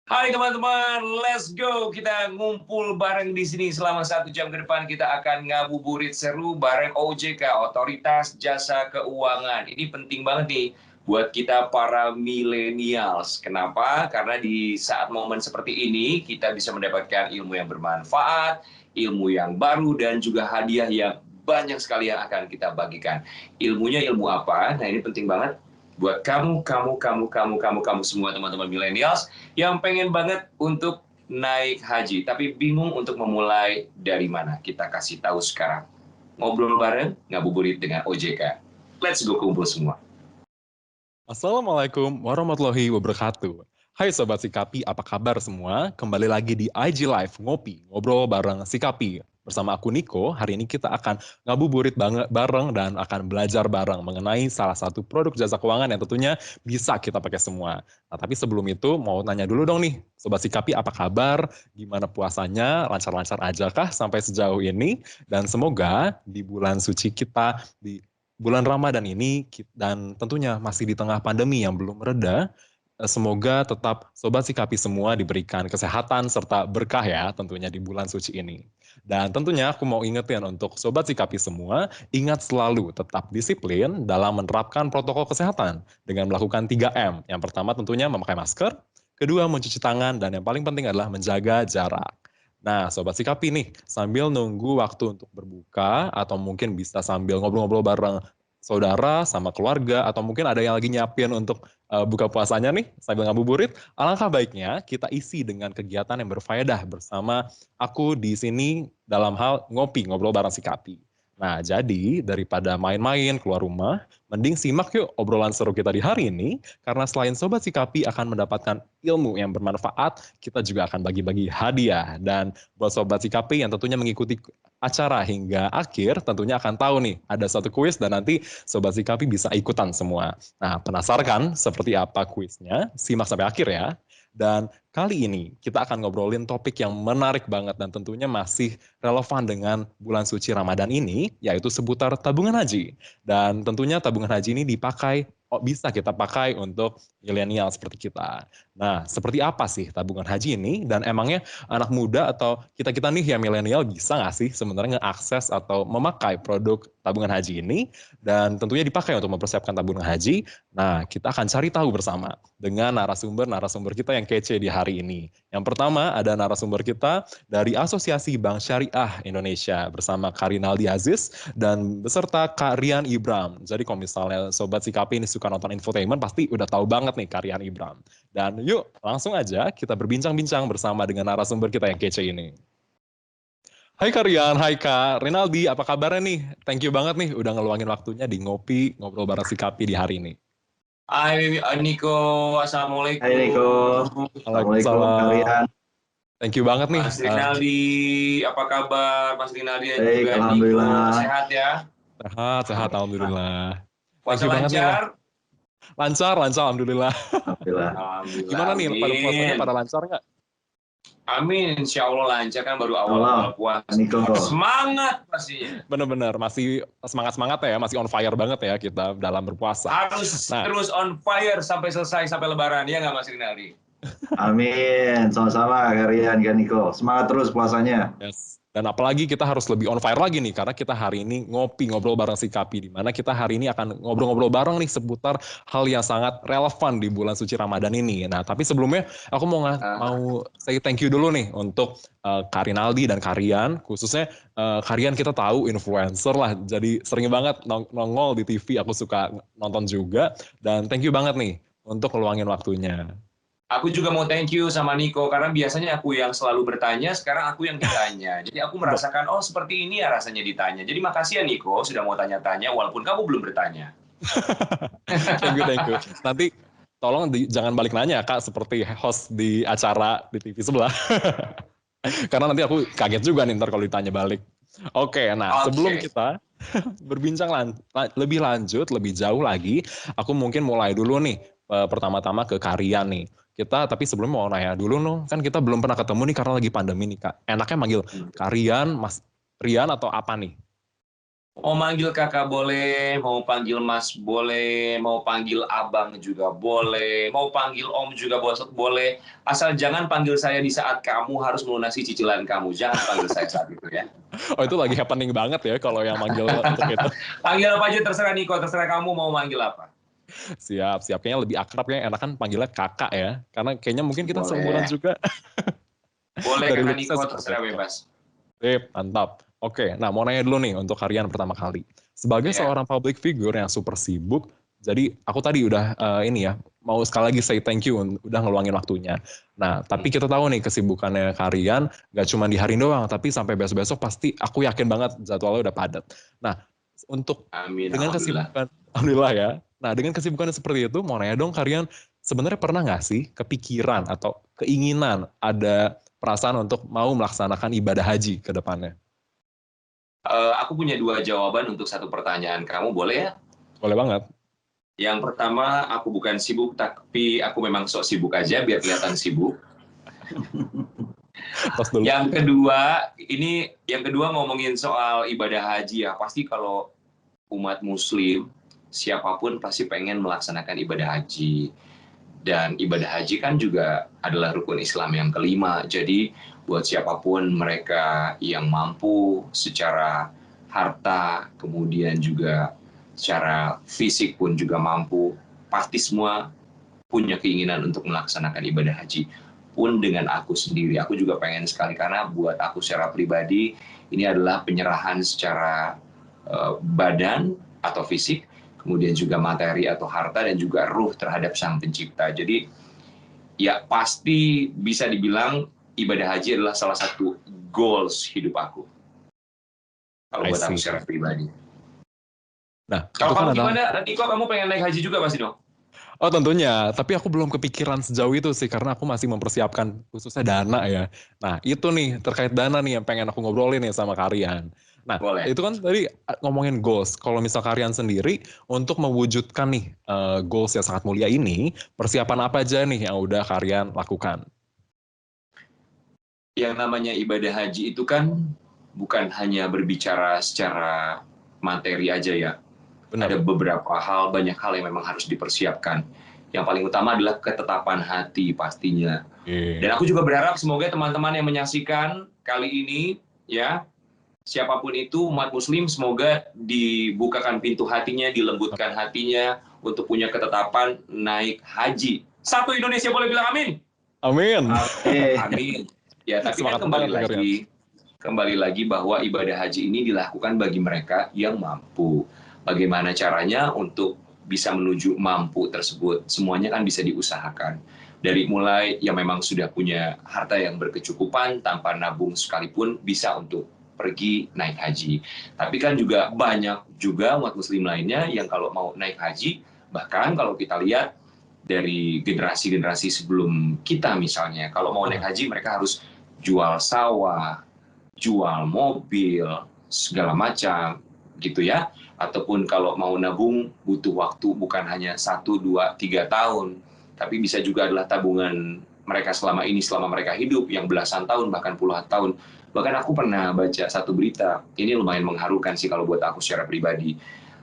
Hai teman-teman, let's go. Kita ngumpul bareng di sini selama 1 jam ke depan. Kita akan ngabuburit seru bareng OJK, Otoritas Jasa Keuangan. Ini penting banget nih buat kita para millennials. Kenapa? Karena di saat momen seperti ini, kita bisa mendapatkan ilmu yang bermanfaat, ilmu yang baru, dan juga hadiah yang banyak sekali yang akan kita bagikan. Ilmunya ilmu apa? Nah, ini penting banget buat kamu semua teman-teman millennials yang pengen banget untuk naik haji, tapi bingung untuk memulai dari mana. Kita kasih tahu sekarang. Ngobrol bareng, ngabuburit dengan OJK. Let's go kumpul semua. Assalamualaikum warahmatullahi wabarakatuh. Hai Sobat Sikapi, apa kabar semua? Kembali lagi di IG Live Ngopi, ngobrol bareng Sikapi. Bersama aku Niko, hari ini kita akan ngabuburit bareng dan akan belajar bareng mengenai salah satu produk jasa keuangan yang tentunya bisa kita pakai semua. Nah, tapi sebelum itu mau nanya dulu dong nih, Sobat Sikapi apa kabar? Gimana puasanya? Lancar-lancar aja kah sampai sejauh ini? Dan semoga di bulan suci kita, di bulan Ramadan ini dan tentunya masih di tengah pandemi yang belum mereda, semoga tetap Sobat Sikapi semua diberikan kesehatan serta berkah ya tentunya di bulan suci ini. Dan tentunya aku mau ingetin untuk Sobat Sikapi semua, ingat selalu tetap disiplin dalam menerapkan protokol kesehatan dengan melakukan 3M. Yang pertama tentunya memakai masker, kedua mencuci tangan, dan yang paling penting adalah menjaga jarak. Nah, Sobat Sikapi nih, sambil nunggu waktu untuk berbuka, atau mungkin bisa sambil ngobrol-ngobrol bareng saudara sama keluarga, atau mungkin ada yang lagi nyiapin untuk buka puasanya nih, sambil ngabuburit, alangkah baiknya kita isi dengan kegiatan yang berfaedah bersama aku di sini dalam hal ngopi, ngobrol bareng Sikapi. Nah, jadi daripada main-main keluar rumah, mending simak yuk obrolan seru kita di hari ini, karena selain Sobat Sikapi akan mendapatkan ilmu yang bermanfaat, kita juga akan bagi-bagi hadiah. Dan buat Sobat Sikapi yang tentunya mengikuti acara hingga akhir, tentunya akan tahu nih, ada satu kuis dan nanti Sobat Sikapi bisa ikutan semua. Nah, penasaran kan seperti apa kuisnya? Simak sampai akhir ya. Dan kali ini kita akan ngobrolin topik yang menarik banget dan tentunya masih relevan dengan bulan suci Ramadan ini, yaitu seputar tabungan haji. Dan tentunya tabungan haji ini bisa kita pakai untuk milenial seperti kita. Nah, seperti apa sih tabungan haji ini? Dan emangnya anak muda atau kita-kita nih yang milenial bisa nggak sih sebenarnya ngeakses atau memakai produk tabungan haji ini? Dan tentunya dipakai untuk mempersiapkan tabungan haji. Nah, kita akan cari tahu bersama dengan narasumber kita yang kece di hari ini. Yang pertama ada narasumber kita dari Asosiasi Bank Syariah Indonesia bersama Karinaldi Aziz dan beserta Kak Rian Ibram. Jadi kalau misalnya Sobat Sikapi ini suka nonton infotainment, pasti udah tahu banget nih Kak Rian Ibram. Dan yuk langsung aja kita berbincang-bincang bersama dengan narasumber kita yang kece ini. Hai Kak Rian, hai Kak Rinaldi, apa kabarnya nih? Thank you banget nih udah ngeluangin waktunya di ngopi, ngobrol bareng Sikapi di hari ini. Hai Niko, Hai Niko, Assalamualaikum. Assalamualaikum Waalaikumsalam. kalian. Thank you banget nih. Mas Rinaldi, apa kabar? Mas Rinaldi dan Baik, juga Niko, alhamdulillah. sehat ya? Sehat, sehat, alhamdulillah. Thank Puasa you banget nih. lancar? Lancar, alhamdulillah. Alhamdulillah. Alhamdulillah, Gimana nih, pada puasanya pada lancar nggak? Amin, insya Allah lancar kan baru awal-awal puasa. Niko. Semangat pastinya. Bener-bener, masih semangat-semangat ya, masih on fire banget ya kita dalam berpuasa. Harus terus on fire sampai selesai, sampai lebaran, ya nggak Mas Rinaldi? Amin, sama-sama kalian kan Niko. Semangat terus puasanya. Yes. Dan apalagi kita harus lebih on fire lagi nih, karena kita hari ini ngobrol bareng Sikapi, di mana kita hari ini akan ngobrol-ngobrol bareng nih seputar hal yang sangat relevan di bulan suci Ramadan ini. Nah, tapi sebelumnya aku mau say thank you dulu nih untuk Kak Rinaldi dan Karian, khususnya Karian kita tahu influencer lah, jadi sering banget nongol di TV, aku suka nonton juga, dan thank you banget nih untuk ngeluangin waktunya. Aku juga mau thank you sama Niko, karena biasanya aku yang selalu bertanya, sekarang aku yang ditanya. Jadi aku merasakan, oh seperti ini ya rasanya ditanya. Jadi makasih ya Niko, sudah mau tanya-tanya, walaupun kamu belum bertanya. Thank you, thank you. Nanti tolong jangan balik nanya Kak, seperti host di acara di TV sebelah. Karena nanti aku kaget juga nih ntar kalau ditanya balik. Oke, nah sebelum kita berbincang lebih lanjut, lebih jauh lagi, aku mungkin mulai dulu nih, pertama-tama ke Karian nih. Tapi sebelum mau nanya dulu kan kita belum pernah ketemu nih karena lagi pandemi nih Kak. Enaknya manggil Karian, Mas Rian atau apa nih? Mau manggil kakak boleh, mau panggil mas boleh, mau panggil abang juga boleh, mau panggil om juga boleh. Asal jangan panggil saya di saat kamu harus melunasi cicilan kamu. Jangan panggil saya saat itu ya. Oh itu lagi happening banget ya kalau yang manggil untuk itu. Panggil apa aja terserah Niko, terserah kamu mau manggil apa. Siap, siap. Kayaknya lebih akrab ya, enakan panggilnya kakak ya. Karena kayaknya mungkin kita seumuran Boleh. juga. Boleh Dari kakak looks-nya Niko, seperti terserah itu. bebas. Sip, mantap. Oke, nah mau nanya dulu nih untuk harian pertama kali. Sebagai Ya. seorang public figure yang super sibuk, jadi aku tadi udah ini ya, mau sekali lagi say thank you udah ngeluangin waktunya. Nah, tapi kita tahu nih kesibukannya Karian gak cuma di hari ini doang, tapi sampai besok-besok pasti aku yakin banget jadwalnya udah padat. Nah, untuk Amin, dengan alhamdulillah. kesibukan, alhamdulillah ya. Nah, dengan kesibukannya seperti itu, mau nanya dong Karian, sebenarnya pernah nggak sih kepikiran atau keinginan ada perasaan untuk mau melaksanakan ibadah haji ke depannya? Aku punya 2 jawaban untuk satu pertanyaan kamu, boleh ya? Boleh banget. Yang pertama, aku bukan sibuk, tapi aku memang sok sibuk aja biar kelihatan sibuk. Tos dulu. Yang kedua ngomongin soal ibadah haji ya. Pasti kalau umat muslim, siapapun pasti pengen melaksanakan ibadah haji. Dan ibadah haji kan juga adalah rukun Islam yang kelima. Jadi buat siapapun mereka yang mampu secara harta, kemudian juga secara fisik pun juga mampu, pasti semua punya keinginan untuk melaksanakan ibadah haji. Pun dengan aku sendiri, aku juga pengen sekali karena buat aku secara pribadi ini adalah penyerahan secara badan atau fisik, kemudian juga materi atau harta dan juga ruh terhadap Sang Pencipta. Jadi ya pasti bisa dibilang ibadah haji adalah salah satu goals hidup aku. Kalau I buat aku see. secara pribadi. Nah, Kalau itu kan kamu adalah, gimana? Nanti kok kamu pengen naik haji juga pasti dong? oh tentunya, tapi aku belum kepikiran sejauh itu sih, karena aku masih mempersiapkan khususnya dana ya. Nah, itu nih, terkait dana nih yang pengen aku ngobrolin nih sama Karian. Nah, Boleh. itu kan tadi ngomongin goals. Kalau misal Karian sendiri, untuk mewujudkan nih goals yang sangat mulia ini, persiapan apa aja nih yang udah Karian lakukan? Yang namanya ibadah haji itu kan bukan hanya berbicara secara materi aja ya. Ada Benar. beberapa hal, banyak hal yang memang harus dipersiapkan. Yang paling utama adalah ketetapan hati pastinya. Dan Iya. aku juga berharap semoga teman-teman yang menyaksikan kali ini, ya, siapapun itu umat muslim, semoga dibukakan pintu hatinya, dilembutkan hatinya untuk punya ketetapan naik haji. Satu Indonesia boleh bilang amin? Amin. Amin. Ya, tapi kan Semangat banget ya Karian. kembali lagi bahwa ibadah haji ini dilakukan bagi mereka yang mampu. Bagaimana caranya untuk bisa menuju mampu tersebut? Semuanya kan bisa diusahakan. Dari mulai yang memang sudah punya harta yang berkecukupan tanpa nabung sekalipun bisa untuk pergi naik haji. Tapi kan juga banyak juga umat muslim lainnya yang kalau mau naik haji, bahkan kalau kita lihat dari generasi-generasi sebelum kita misalnya, kalau mau naik haji mereka harus jual sawah, jual mobil, segala macam gitu ya. Ataupun kalau mau nabung butuh waktu bukan hanya 1, 2, 3 tahun, tapi bisa juga adalah tabungan mereka selama ini, selama mereka hidup yang belasan tahun bahkan puluhan tahun. Bahkan aku pernah baca satu berita, ini lumayan mengharukan sih kalau buat aku secara pribadi.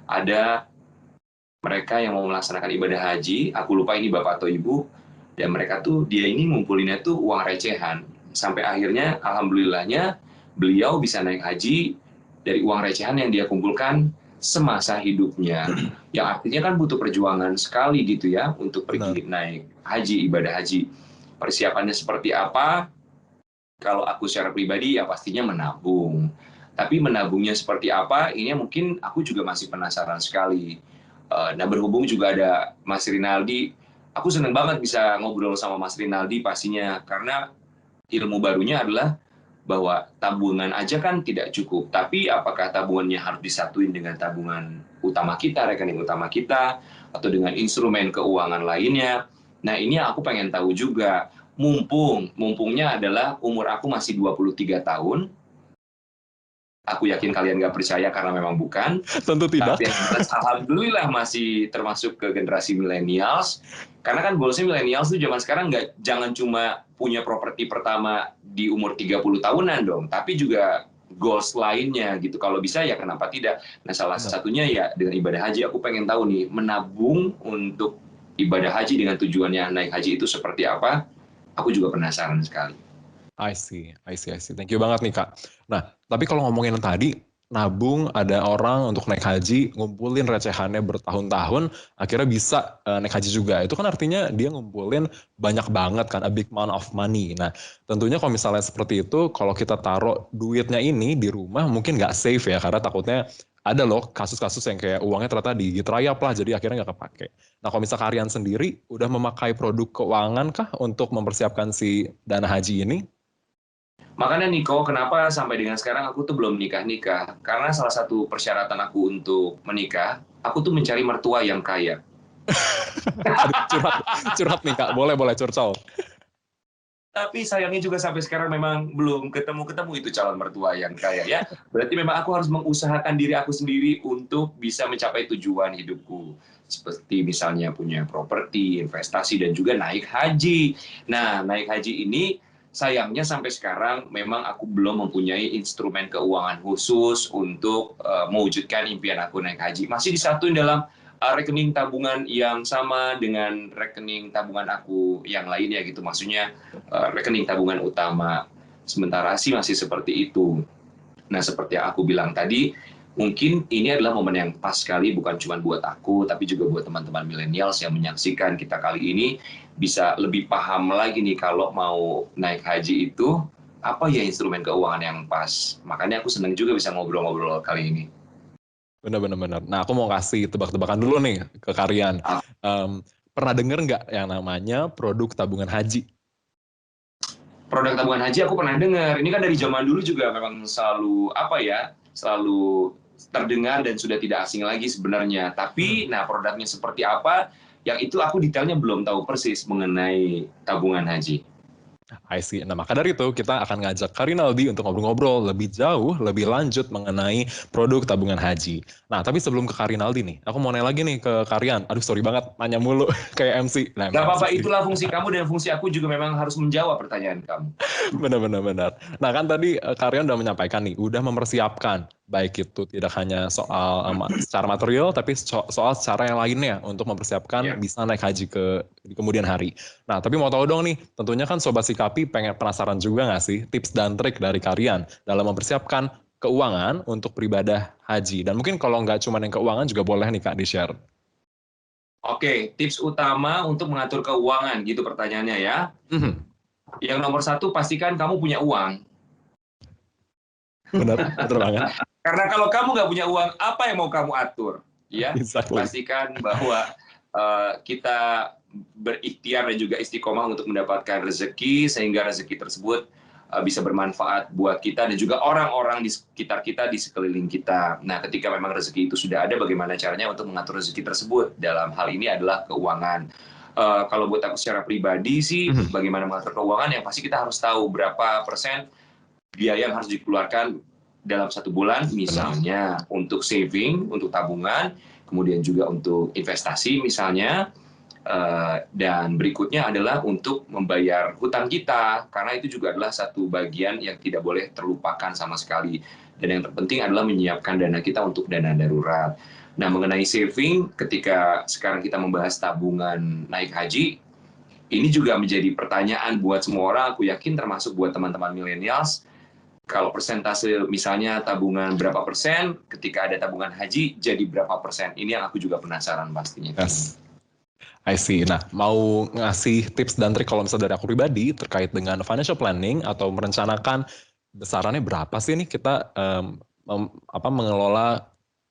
Ada mereka yang mau melaksanakan ibadah haji, aku lupa ini bapak atau ibu, dan mereka tuh dia ini ngumpulinnya tuh uang recehan. Sampai akhirnya alhamdulillahnya beliau bisa naik haji dari uang recehan yang dia kumpulkan semasa hidupnya. Yang artinya kan butuh perjuangan sekali gitu ya untuk pergi Benar. naik haji, ibadah haji. Persiapannya seperti apa? Kalau aku secara pribadi ya pastinya menabung. Tapi menabungnya seperti apa? Ini mungkin aku juga masih penasaran sekali. Nah, berhubung juga ada Mas Rinaldi, aku senang banget bisa ngobrol sama Mas Rinaldi pastinya karena ilmu barunya adalah bahwa tabungan aja kan tidak cukup. Tapi apakah tabungannya harus disatuin dengan tabungan utama kita, rekening utama kita, atau dengan instrumen keuangan lainnya? Nah, ini aku pengen tahu juga. Mumpungnya adalah umur aku masih 23 tahun. Aku yakin kalian nggak percaya karena memang bukan. Tentu tidak. Tapi alhamdulillah masih termasuk ke generasi millennials. Karena kan goalsnya millennials tuh zaman sekarang jangan cuma punya properti pertama di umur 30 tahunan dong, tapi juga goals lainnya gitu. Kalau bisa ya kenapa tidak. Nah salah satunya ya dengan ibadah haji. Aku pengen tahu nih, menabung untuk ibadah haji dengan tujuannya naik haji itu seperti apa? Aku juga penasaran sekali. I see, I see, I see. Thank you banget nih Kak. Nah, tapi kalau ngomongin yang tadi, nabung ada orang untuk naik haji, ngumpulin recehannya bertahun-tahun, akhirnya bisa naik haji juga. Itu kan artinya dia ngumpulin banyak banget kan, a big amount of money. Nah, tentunya kalau misalnya seperti itu, kalau kita taruh duitnya ini di rumah, mungkin nggak safe ya, karena takutnya ada loh kasus-kasus yang kayak uangnya ternyata digigit rayap lah, jadi akhirnya nggak kepake. Nah, kalau misalnya kalian sendiri, udah memakai produk keuangan kah untuk mempersiapkan si dana haji ini? Makanya Niko, kenapa sampai dengan sekarang aku tuh belum nikah-nikah? Karena salah satu persyaratan aku untuk menikah, aku tuh mencari mertua yang kaya. Aduh, curhat nih Kak, boleh curcol. Tapi sayangnya juga sampai sekarang memang belum ketemu itu calon mertua yang kaya ya. Berarti memang aku harus mengusahakan diri aku sendiri untuk bisa mencapai tujuan hidupku. Seperti misalnya punya properti, investasi, dan juga naik haji. Nah, naik haji ini sayangnya sampai sekarang memang aku belum mempunyai instrumen keuangan khusus untuk mewujudkan impian aku naik haji. Masih disatuin dalam rekening tabungan yang sama dengan rekening tabungan aku yang lainnya gitu. Maksudnya rekening tabungan utama. Sementara sih masih seperti itu. Nah, seperti yang aku bilang tadi, mungkin ini adalah momen yang pas sekali bukan cuma buat aku, tapi juga buat teman-teman millennials yang menyaksikan kita kali ini bisa lebih paham lagi nih kalau mau naik haji itu apa ya instrumen keuangan yang pas. Makanya aku senang juga bisa ngobrol-ngobrol kali ini. Benar. Nah, aku mau kasih tebak-tebakan dulu nih ke kalian. Ah, Pernah denger nggak yang namanya produk tabungan haji? Produk tabungan haji aku pernah dengar. Ini kan dari zaman dulu juga memang selalu selalu terdengar dan sudah tidak asing lagi sebenarnya. Tapi nah produknya seperti apa? Yang itu aku detailnya belum tahu persis mengenai tabungan haji. I see. Nah, maka dari itu kita akan ngajak Karinaldi untuk ngobrol-ngobrol lebih jauh, lebih lanjut mengenai produk tabungan haji. Nah, tapi sebelum ke Karinaldi nih, aku mau nanya lagi nih ke Karian. Aduh, sorry banget, nanya mulu kayak MC. Nah, Gak emang MC apa-apa, sih. itulah fungsi kamu dan fungsi aku juga memang harus menjawab pertanyaan kamu. Benar. Nah, kan tadi Karian udah menyampaikan nih, udah mempersiapkan. Baik itu tidak hanya soal secara material, tapi soal cara yang lainnya untuk mempersiapkan Ya. bisa naik haji di kemudian hari. Nah, tapi mau tahu dong nih, tentunya kan Sobat Sikapi pengen penasaran juga nggak sih tips dan trik dari Karian dalam mempersiapkan keuangan untuk beribadah haji. Dan mungkin kalau nggak cuma yang keuangan juga boleh nih Kak di-share. Oke, tips utama untuk mengatur keuangan gitu pertanyaannya ya. Mhm. Yang nomor satu, pastikan kamu punya uang. Benar banget. Karena kalau kamu nggak punya uang, apa yang mau kamu atur? Ya, Exactly. pastikan bahwa kita berikhtiar dan juga istiqomah untuk mendapatkan rezeki, sehingga rezeki tersebut bisa bermanfaat buat kita dan juga orang-orang di sekitar kita, di sekeliling kita. Nah, ketika memang rezeki itu sudah ada, bagaimana caranya untuk mengatur rezeki tersebut? Dalam hal ini adalah keuangan. Kalau buat aku secara pribadi sih, bagaimana mengatur keuangan, yang pasti kita harus tahu berapa persen biaya yang harus dikeluarkan dalam satu bulan, misalnya untuk saving, untuk tabungan, kemudian juga untuk investasi misalnya, dan berikutnya adalah untuk membayar hutang kita, karena itu juga adalah satu bagian yang tidak boleh terlupakan sama sekali. Dan yang terpenting adalah menyiapkan dana kita untuk dana darurat. Nah, mengenai saving, ketika sekarang kita membahas tabungan naik haji, ini juga menjadi pertanyaan buat semua orang, aku yakin termasuk buat teman-teman millennials. Kalau persentase misalnya tabungan berapa persen, ketika ada tabungan haji jadi berapa persen? Ini yang aku juga penasaran pastinya. Yes. I see. Nah, mau ngasih tips dan trik kalau misalnya dari aku pribadi terkait dengan financial planning atau merencanakan besarannya berapa sih nih kita mengelola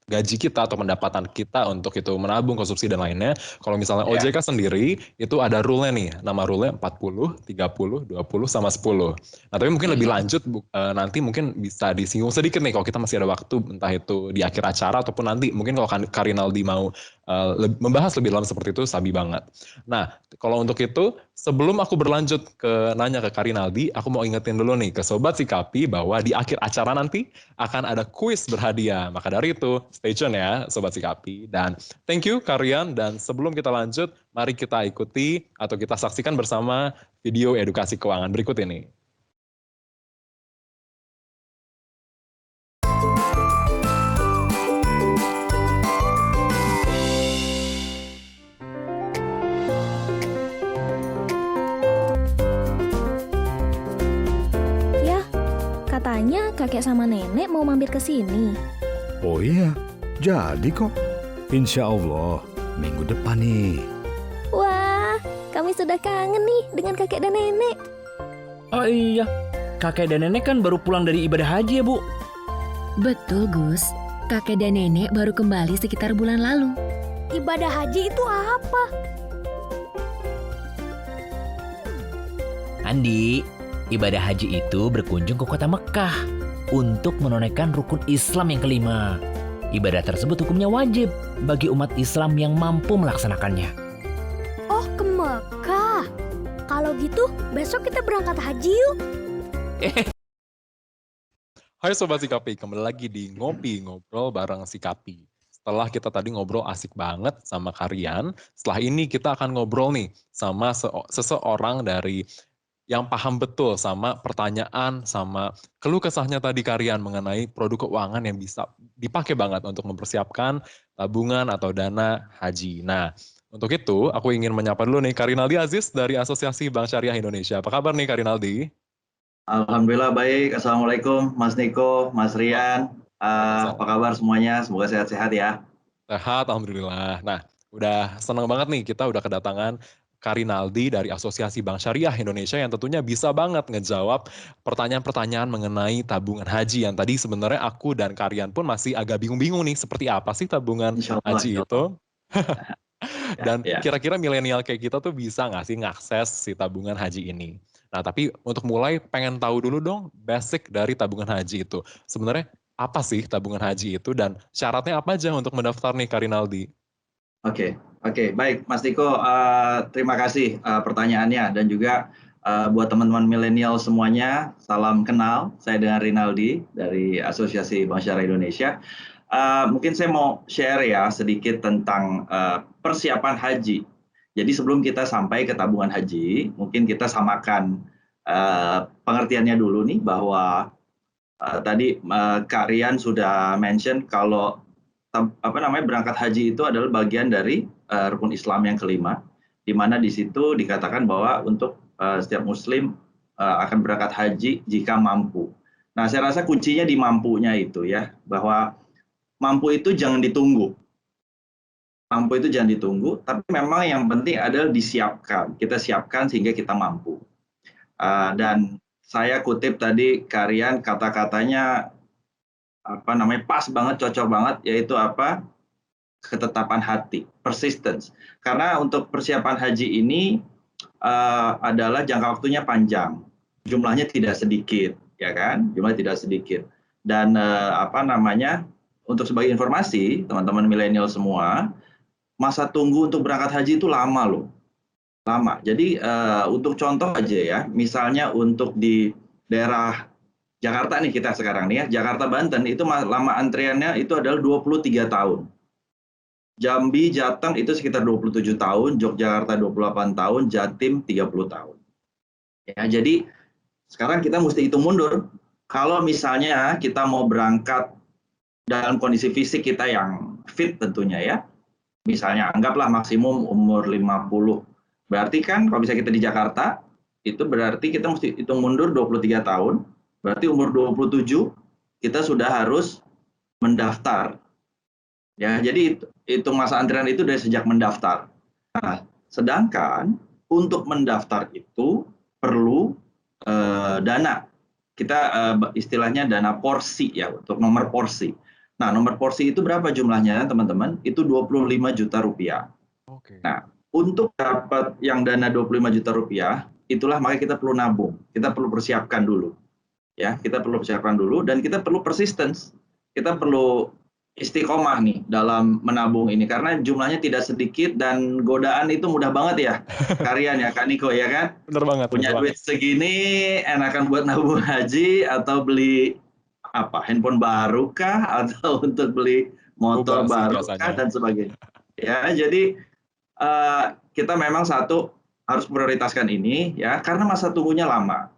gaji kita atau pendapatan kita untuk itu menabung, konsumsi dan lainnya. Kalau misalnya OJK sendiri itu ada rule-nya nih, nama rule-nya 40, 30, 20 sama 10. Nah, tapi mungkin lebih lanjut nanti mungkin bisa disinggung sedikit nih kalau kita masih ada waktu, entah itu di akhir acara ataupun nanti mungkin kalau Karinaldi mau membahas lebih dalam seperti itu, sabi banget. Nah, kalau untuk itu, sebelum aku berlanjut ke nanya ke Karinaldi, aku mau ingetin dulu nih ke Sobat Sikapi bahwa di akhir acara nanti akan ada kuis berhadiah. Maka dari itu, stay tune ya Sobat Sikapi. Dan thank you Karian. Dan sebelum kita lanjut, mari kita ikuti atau kita saksikan bersama video edukasi keuangan berikut ini. Katanya kakek sama nenek mau mampir ke sini. Oh iya, jadi kok. Insya Allah, minggu depan nih. Wah, kami sudah kangen nih dengan kakek dan nenek. Oh iya, kakek dan nenek kan baru pulang dari ibadah haji ya, Bu? Betul, Gus. Kakek dan nenek baru kembali sekitar bulan lalu. Ibadah haji itu apa? Andi, ibadah haji itu berkunjung ke kota Mekah untuk menunaikan rukun Islam yang kelima. Ibadah tersebut hukumnya wajib bagi umat Islam yang mampu melaksanakannya. Oh, ke Mekah. Kalau gitu, besok kita berangkat haji yuk. Hai Sobat Sikapi, kembali lagi di Ngopi Ngobrol bareng Sikapi. Setelah kita tadi ngobrol asik banget sama Karian, setelah ini kita akan ngobrol nih sama seseorang dari yang paham betul sama pertanyaan, sama keluh kesahnya tadi Karian mengenai produk keuangan yang bisa dipakai banget untuk mempersiapkan tabungan atau dana haji. Nah, untuk itu aku ingin menyapa dulu nih Karinaldi Aziz dari Asosiasi Bank Syariah Indonesia. Apa kabar nih Karinaldi? Alhamdulillah baik. Assalamualaikum Mas Niko, Mas Rian. Apa kabar semuanya? Semoga sehat-sehat ya. Sehat, Alhamdulillah. Nah, udah seneng banget nih kita udah kedatangan Karinaldi dari Asosiasi Bank Syariah Indonesia yang tentunya bisa banget ngejawab pertanyaan-pertanyaan mengenai tabungan haji yang tadi sebenarnya aku dan Karian pun masih agak bingung-bingung nih seperti apa sih tabungan haji itu. Dan kira-kira milenial kayak kita tuh bisa nggak sih ngakses si tabungan haji ini? Nah, tapi untuk mulai pengen tahu dulu dong basic dari tabungan haji itu. Sebenarnya apa sih tabungan haji itu dan syaratnya apa aja untuk mendaftar nih Karinaldi? Oke, baik Mas Niko, terima kasih pertanyaannya dan juga buat teman-teman milenial semuanya, salam kenal. Saya dengan Rinaldi dari Asosiasi Bank Syariah Indonesia. Mungkin saya mau share ya sedikit tentang persiapan haji. Jadi sebelum kita sampai ke tabungan haji, mungkin kita samakan pengertiannya dulu nih bahwa tadi Kak Rian sudah mention kalau berangkat haji itu adalah bagian dari rukun Islam yang kelima, di mana di situ dikatakan bahwa untuk setiap Muslim akan berangkat haji jika mampu. Nah, saya rasa kuncinya di mampunya itu ya, bahwa mampu itu jangan ditunggu. Mampu itu jangan ditunggu, tapi memang yang penting adalah disiapkan. Kita siapkan sehingga kita mampu. Dan saya kutip tadi Karian kata-katanya pas banget, cocok banget, yaitu ketetapan hati, persistence. Karena untuk persiapan haji ini adalah jangka waktunya panjang, jumlahnya tidak sedikit, ya kan? Jumlahnya tidak sedikit. Dan untuk sebagai informasi teman-teman milenial semua, masa tunggu untuk berangkat haji itu lama loh, lama. Jadi untuk contoh aja ya, misalnya untuk di daerah Jakarta nih kita sekarang nih ya, Jakarta Banten itu lama antriannya itu adalah 23 tahun. Jambi, Jateng itu sekitar 27 tahun, Yogyakarta 28 tahun, Jatim 30 tahun. Ya, jadi sekarang kita mesti hitung mundur. Kalau misalnya kita mau berangkat dalam kondisi fisik kita yang fit tentunya ya. Misalnya anggaplah maksimum umur 50. Berarti kan kalau bisa kita di Jakarta, itu berarti kita mesti hitung mundur 23 tahun. Berarti umur 27 kita sudah harus mendaftar. Ya, jadi itu masa antrian itu dari sejak mendaftar. Nah, sedangkan untuk mendaftar itu perlu dana. Kita istilahnya dana porsi ya, untuk nomor porsi. Nah, nomor porsi itu berapa jumlahnya teman-teman? Itu 25 juta rupiah. Oke. Nah, untuk dapat yang dana 25 juta rupiah, itulah makanya kita perlu nabung. Kita perlu persiapkan dulu. Ya, kita perlu persiapkan dulu dan kita perlu persistence. Kita perlu istiqomah nih dalam menabung ini karena jumlahnya tidak sedikit dan godaan itu mudah banget ya. Karian ya Kak Niko ya kan? Bener banget. Punya duit segini enakan buat nabung haji atau beli handphone baru kah atau untuk beli motor baru kah dan sebagainya. Ya, jadi kita memang satu harus prioritaskan ini ya karena masa tunggunya lama.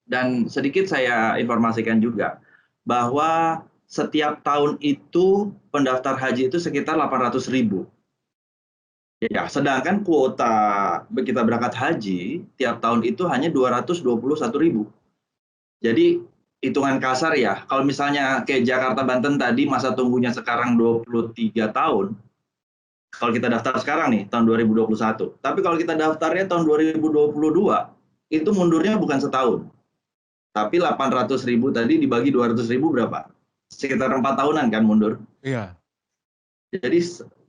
Dan sedikit saya informasikan juga bahwa setiap tahun itu pendaftar haji itu sekitar 800.000. Ya, sedangkan kuota kita berangkat haji tiap tahun itu hanya 221.000. Jadi hitungan kasar ya, kalau misalnya kayak Jakarta Banten tadi masa tunggunya sekarang 23 tahun, kalau kita daftar sekarang nih tahun 2021. Tapi kalau kita daftarnya tahun 2022, itu mundurnya bukan setahun. Tapi 800.000 tadi dibagi 200.000 berapa? Sekitar 4 tahunan kan mundur. Iya. Jadi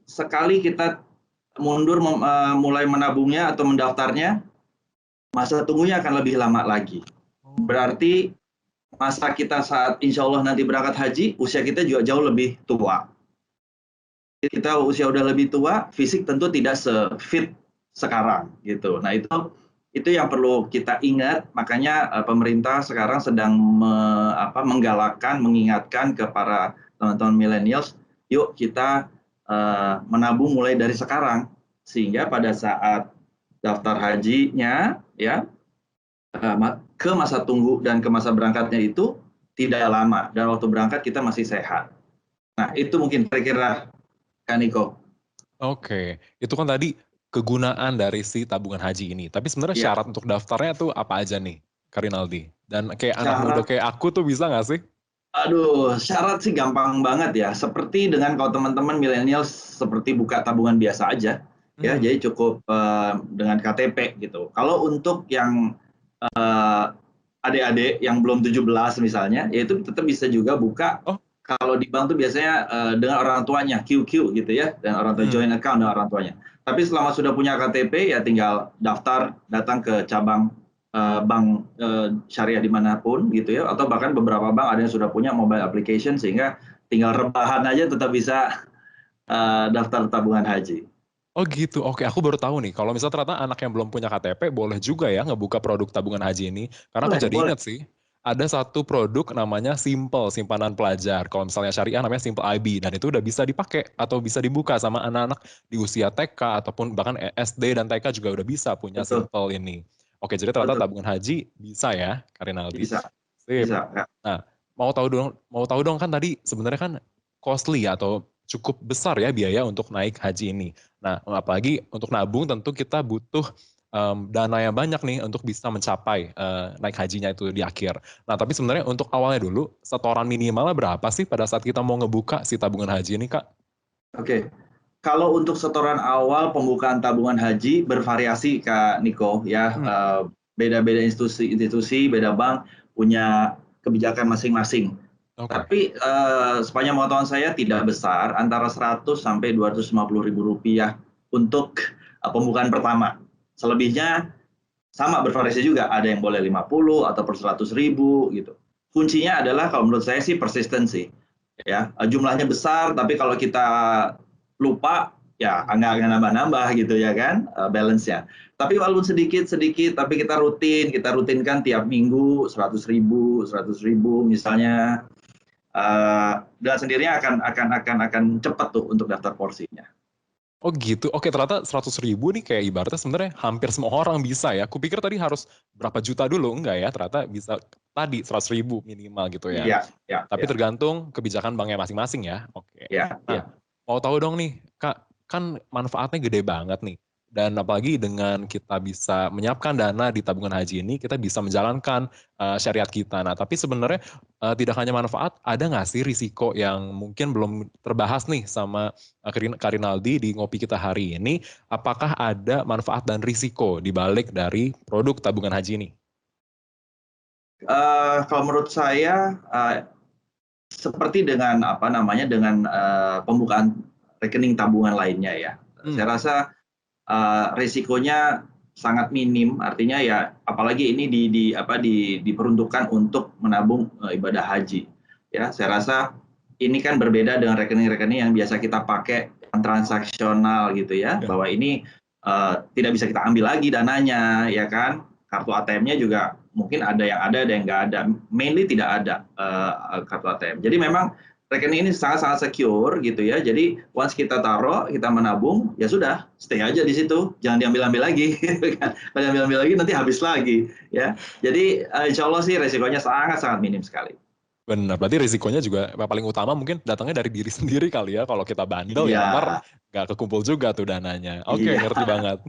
sekali kita mundur mulai menabungnya atau mendaftarnya, masa tunggunya akan lebih lama lagi. Berarti masa kita saat insya Allah nanti berangkat haji, usia kita juga jauh lebih tua. Kita usia udah lebih tua, fisik tentu tidak se-fit sekarang gitu. Nah itu yang perlu kita ingat. Makanya pemerintah sekarang sedang menggalakkan, mengingatkan kepada teman-teman millennials, yuk kita menabung mulai dari sekarang, sehingga pada saat daftar hajinya ya ke masa tunggu dan ke masa berangkatnya itu tidak lama, dan waktu berangkat kita masih sehat. Nah itu mungkin kira-kira Kak Niko. Oke, itu kan tadi kegunaan dari si tabungan haji ini. Tapi sebenarnya Iya. syarat untuk daftarnya tuh apa aja nih, Kak Rinaldi? Dan kayak anak Syarat- muda kayak aku tuh bisa nggak sih? Aduh, syarat sih gampang banget ya. Seperti dengan kalau teman-teman milenial seperti buka tabungan biasa aja, ya. Jadi cukup dengan KTP gitu. Kalau untuk yang adik-adik yang belum 17 misalnya, ya itu tetap bisa juga buka. Oh. Kalau di bank tuh biasanya dengan orang tuanya, QQ gitu ya, dan orang tua joint account dengan orang tuanya. Tapi selama sudah punya KTP ya tinggal daftar, datang ke cabang bank syariah dimanapun gitu ya, atau bahkan beberapa bank ada yang sudah punya mobile application sehingga tinggal rebahan aja tetap bisa daftar tabungan haji. Oh gitu, oke, aku baru tahu nih. Kalau misalnya ternyata anak yang belum punya KTP, boleh juga ya ngebuka produk tabungan haji ini. Karena aku Boleh, jadi boleh. ingat sih, ada satu produk namanya Simple, simpanan pelajar. Kalau misalnya syariah namanya Simple IB, dan itu udah bisa dipakai atau bisa dibuka sama anak-anak di usia TK ataupun bahkan SD dan TK juga udah bisa punya Betul. Simple ini. Oke, jadi ternyata Betul. tabungan haji bisa ya, Kak Rinaldi? Bisa, Sip. bisa. Ya. Nah, mau tahu dong kan tadi sebenarnya kan costly atau cukup besar ya biaya untuk naik haji ini. Nah, apalagi untuk nabung tentu kita butuh dana yang banyak nih untuk bisa mencapai naik hajinya itu di akhir. Nah, tapi sebenarnya untuk awalnya dulu, setoran minimalnya berapa sih pada saat kita mau ngebuka si tabungan haji ini, Kak? Oke. Kalau untuk setoran awal pembukaan tabungan haji bervariasi Kak Niko ya. Beda-beda institusi, beda bank punya kebijakan masing-masing. Oke. Tapi sepanjang pengetahuan saya tidak besar, antara 100 sampai 250 ribu rupiah untuk pembukaan pertama. Selebihnya sama bervariasi juga, ada yang boleh 50 atau per 100 ribu gitu. Kuncinya adalah kalau menurut saya sih persistency. Ya, jumlahnya besar, tapi kalau kita lupa ya nggak nambah-nambah gitu ya kan balance-nya. Tapi walaupun sedikit-sedikit, tapi kita rutinkan tiap minggu 100 ribu misalnya. Dan sendirinya akan cepat tuh untuk daftar porsinya. Oh gitu, oke ternyata 100 ribu nih kayak ibaratnya sebenarnya hampir semua orang bisa ya. Kupikir tadi harus berapa juta dulu, enggak ya, ternyata bisa tadi 100 ribu minimal gitu ya. Iya. Tapi tergantung kebijakan banknya masing-masing ya. Oke. Iya. Mau tahu dong nih, Kak, kan manfaatnya gede banget nih. Dan apalagi dengan kita bisa menyiapkan dana di tabungan haji ini, kita bisa menjalankan syariat kita. Nah, tapi sebenarnya tidak hanya manfaat, ada nggak sih risiko yang mungkin belum terbahas nih sama Kak Rinaldi di ngopi kita hari ini? Apakah ada manfaat dan risiko di balik dari produk tabungan haji ini? Kalau menurut saya seperti dengan dengan pembukaan rekening tabungan lainnya ya. Saya rasa risikonya sangat minim, artinya ya apalagi ini diperuntukkan untuk menabung ibadah haji. Ya, saya rasa ini kan berbeda dengan rekening-rekening yang biasa kita pakai yang transaksional gitu ya, bahwa ini tidak bisa kita ambil lagi dananya, ya kan? Kartu ATM-nya juga mungkin ada yang nggak ada. Mainly tidak ada kartu ATM. Jadi memang rekening ini sangat-sangat secure gitu ya. Jadi once kita taruh, kita menabung, ya sudah, stay aja di situ, jangan diambil-ambil lagi. Kalau diambil-ambil lagi nanti habis lagi ya. Jadi insya Allah sih resikonya sangat-sangat minim sekali. Benar, berarti risikonya juga paling utama mungkin datangnya dari diri sendiri kali ya. Kalau kita bandel ya ntar nggak kekumpul juga tuh dananya. Oke, ngerti banget.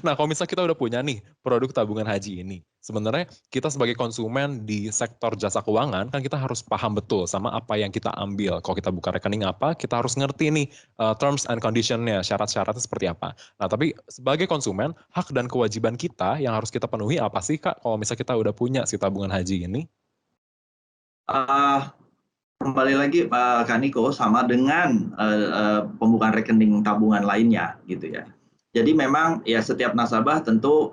Nah, kalau misalnya kita udah punya nih produk tabungan haji ini, sebenarnya kita sebagai konsumen di sektor jasa keuangan kan kita harus paham betul sama apa yang kita ambil. Kalau kita buka rekening apa, kita harus ngerti nih terms and condition-nya, syarat-syaratnya seperti apa. Nah, tapi sebagai konsumen, hak dan kewajiban kita yang harus kita penuhi apa sih, Kak, kalau misalnya kita udah punya si tabungan haji ini? Eh, Kembali lagi Kak Niko, sama dengan pembukaan rekening tabungan lainnya gitu ya. Jadi memang ya setiap nasabah tentu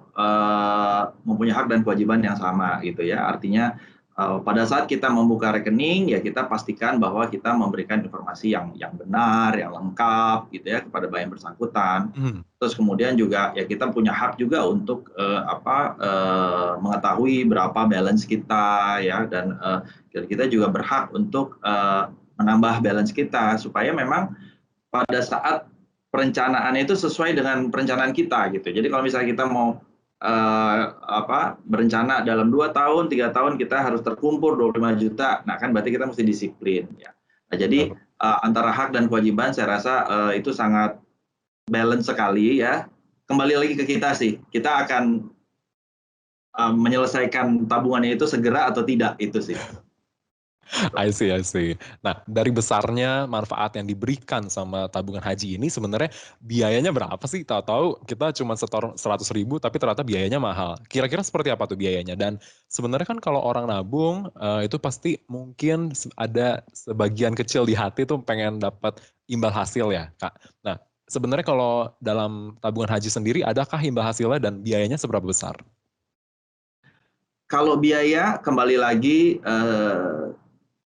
mempunyai hak dan kewajiban yang sama gitu ya. Artinya pada saat kita membuka rekening ya kita pastikan bahwa kita memberikan informasi yang benar, yang lengkap gitu ya kepada bank yang bersangkutan. Terus kemudian juga ya kita punya hak juga untuk mengetahui berapa balance kita ya, dan kita juga berhak untuk menambah balance kita supaya memang pada saat perencanaan itu sesuai dengan perencanaan kita gitu. Jadi kalau misalnya kita mau berencana dalam 2 tahun, 3 tahun kita harus terkumpul 25 juta, nah kan berarti kita mesti disiplin ya. Nah, jadi antara hak dan kewajiban saya rasa itu sangat balance sekali ya. Kembali lagi ke kita sih, kita akan menyelesaikan tabungannya itu segera atau tidak, itu sih. I see. Nah, dari besarnya manfaat yang diberikan sama tabungan haji ini sebenarnya biayanya berapa sih? Tahu-tahu kita cuma setor 100.000 tapi ternyata biayanya mahal. Kira-kira seperti apa tuh biayanya? Dan sebenarnya kan kalau orang nabung itu pasti mungkin ada sebagian kecil di hati tuh pengen dapat imbal hasil ya, Kak. Nah, sebenarnya kalau dalam tabungan haji sendiri adakah imbal hasilnya dan biayanya seberapa besar? Kalau biaya kembali lagi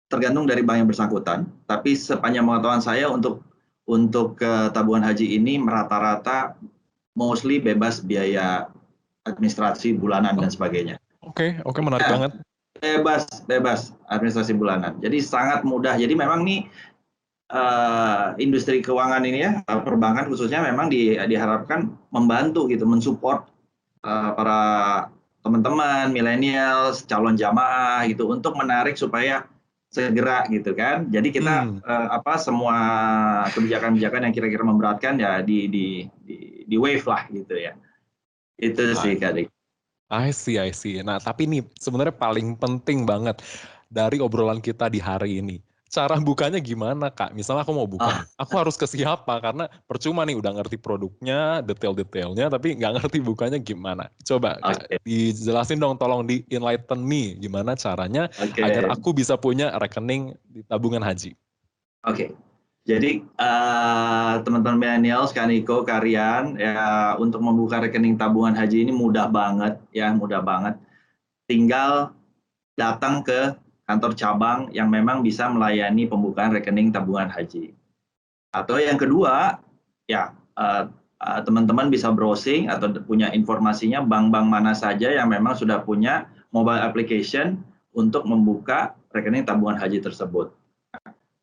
tergantung dari bank yang bersangkutan, tapi sepanjang pengetahuan saya untuk tabungan haji ini rata-rata mostly bebas biaya administrasi bulanan dan sebagainya. Oke, menarik banget. Bebas administrasi bulanan. Jadi sangat mudah. Jadi memang nih industri keuangan ini ya, perbankan khususnya memang diharapkan membantu gitu, mensupport para teman-teman milenial, calon jamaah gitu untuk menarik supaya segera gitu kan. Jadi kita semua kebijakan-kebijakan yang kira-kira memberatkan ya di wave lah gitu ya. Itu sih Kak. I see. Nah, tapi nih sebenarnya paling penting banget dari obrolan kita di hari ini. Cara bukanya gimana, Kak? Misalnya aku mau buka, aku harus ke siapa? Karena percuma nih udah ngerti produknya, detail-detailnya, tapi nggak ngerti bukanya gimana. Coba Kak, dijelasin dong, tolong di enlighten me gimana caranya agar aku bisa punya rekening di tabungan haji. Oke. Jadi teman-teman milenial, Kak Niko, Karian, ya untuk membuka rekening tabungan haji ini mudah banget ya, mudah banget. Tinggal datang ke kantor cabang yang memang bisa melayani pembukaan rekening tabungan haji. Atau yang kedua, ya teman-teman bisa browsing atau punya informasinya bank-bank mana saja yang memang sudah punya mobile application untuk membuka rekening tabungan haji tersebut.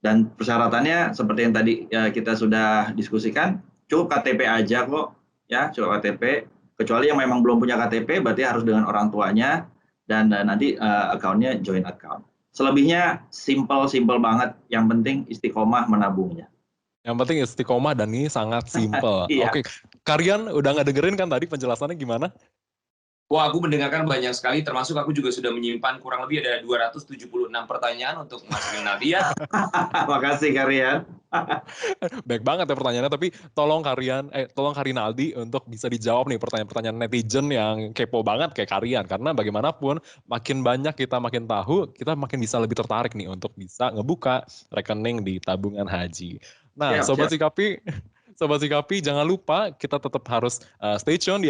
Dan persyaratannya seperti yang tadi kita sudah diskusikan, cukup KTP aja kok, ya cukup KTP. Kecuali yang memang belum punya KTP, berarti harus dengan orang tuanya dan nanti account-nya joint account. Selebihnya simple banget. Yang penting istiqomah menabungnya. Yang penting istiqomah dan ini sangat simple. Iya. Oke, Karian udah nggak dengerin kan tadi penjelasannya gimana? Wah, aku mendengarkan banyak sekali, termasuk aku juga sudah menyimpan kurang lebih ada 276 pertanyaan untuk Mas Rinaldi ya. Makasih Karian. Baik banget ya pertanyaannya, tapi tolong Karinaldi untuk bisa dijawab nih pertanyaan-pertanyaan netizen yang kepo banget kayak Karian. Karena bagaimanapun makin banyak kita makin tahu, kita makin bisa lebih tertarik nih untuk bisa ngebuka rekening di tabungan haji. Nah, Sobat Sikapi, jangan lupa kita tetap harus stay tune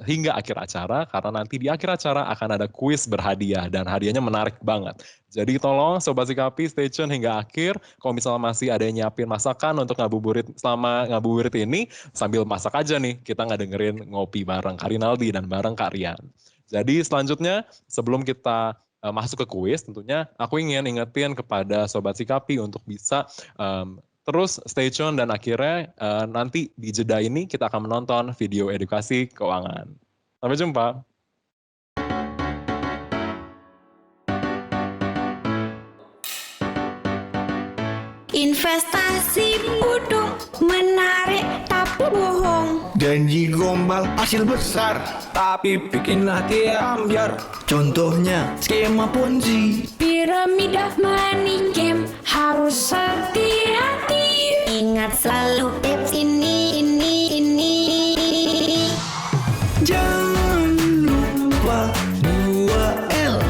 hingga akhir acara, karena nanti di akhir acara akan ada kuis berhadiah dan hadiahnya menarik banget. Jadi tolong Sobat Sikapi stay tune hingga akhir. Kalau misalnya masih ada yang nyiapin masakan untuk ngabuburit selama ngabuburit ini, sambil masak aja nih, kita dengerin ngopi bareng Karinaldi dan bareng Kak Rian. Jadi selanjutnya sebelum kita masuk ke kuis, tentunya aku ingin ingetin kepada Sobat Sikapi untuk bisa terus stay tune dan akhirnya nanti di jeda ini kita akan menonton video edukasi keuangan. Sampai jumpa. Investasi bodong menarik tapi tapi bohong. Janji gombal hasil besar, tapi bikin hati ambiar. Contohnya skema Ponzi, Piramida money game, harus hati-hati. Ingat selalu tips ini. jangan lupa 2L.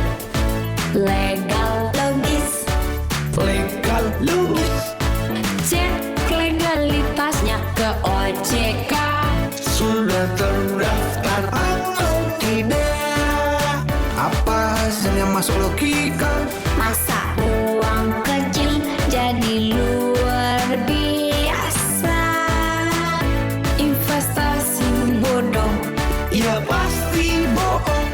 Legal, logis, Legal logis, cek legalitasnya ke OJK. sudah terdaftar atau tidak? Apa hasilnya masuk logika? Masa uang kecil jadi luar biasa. Investasi bodoh. Ya pasti bohong.